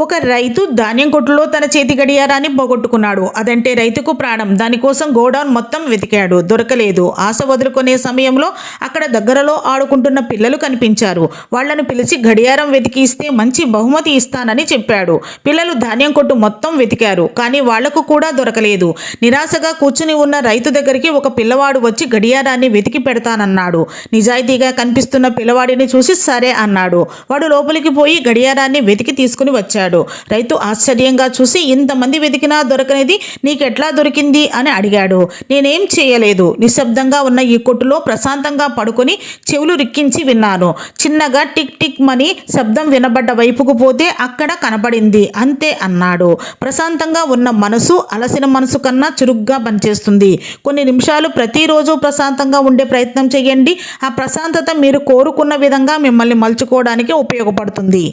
ఒక రైతు ధాన్యం కొట్టులో తన చేతి గడియారాన్ని పోగొట్టుకున్నాడు. అదంటే రైతుకు ప్రాణం. దానికోసం గోడౌన్ మొత్తం వెతికాడు, దొరకలేదు. ఆశ వదులుకునే సమయంలో అక్కడ దగ్గరలో ఆడుకుంటున్న పిల్లలు కనిపించారు. వాళ్లను పిలిచి గడియారం వెతికి ఇస్తే మంచి బహుమతి ఇస్తానని చెప్పాడు. పిల్లలు ధాన్యం కొట్టు మొత్తం వెతికారు, కానీ వాళ్లకు కూడా దొరకలేదు. నిరాశగా కూర్చుని ఉన్న రైతు దగ్గరికి ఒక పిల్లవాడు వచ్చి గడియారాన్ని వెతికి పెడతానన్నాడు. నిజాయితీగా కనిపిస్తున్న పిల్లవాడిని చూసి సరే అన్నాడు. వాడు లోపలికి పోయి గడియారాన్ని వెతికి తీసుకుని వచ్చాడు. రైతు ఆశ్చర్యంగా చూసి, ఇంతమంది వెతికినా దొరకనిది నీకెట్లా దొరికింది అని అడిగాడు. నేనేం చేయలేదు. నిశ్శబ్దంగా ఉన్న ఈ కొట్టులో ప్రశాంతంగా పడుకొని చెవులు రిక్కించి విన్నాను. చిన్నగా టిక్ టిక్ మని శబ్దం వినబడ్డ వైపుకు పోతే అక్కడ కనబడింది, అంతే అన్నాడు. ప్రశాంతంగా ఉన్న మనసు అలసిన మనసు కన్నా చురుగ్గా పనిచేస్తుంది. కొన్ని నిమిషాలు ప్రతిరోజు ప్రశాంతంగా ఉండే ప్రయత్నం చేయండి. ఆ ప్రశాంతత మీరు కోరుకున్న విధంగా మిమ్మల్ని మలుచుకోవడానికి ఉపయోగపడుతుంది.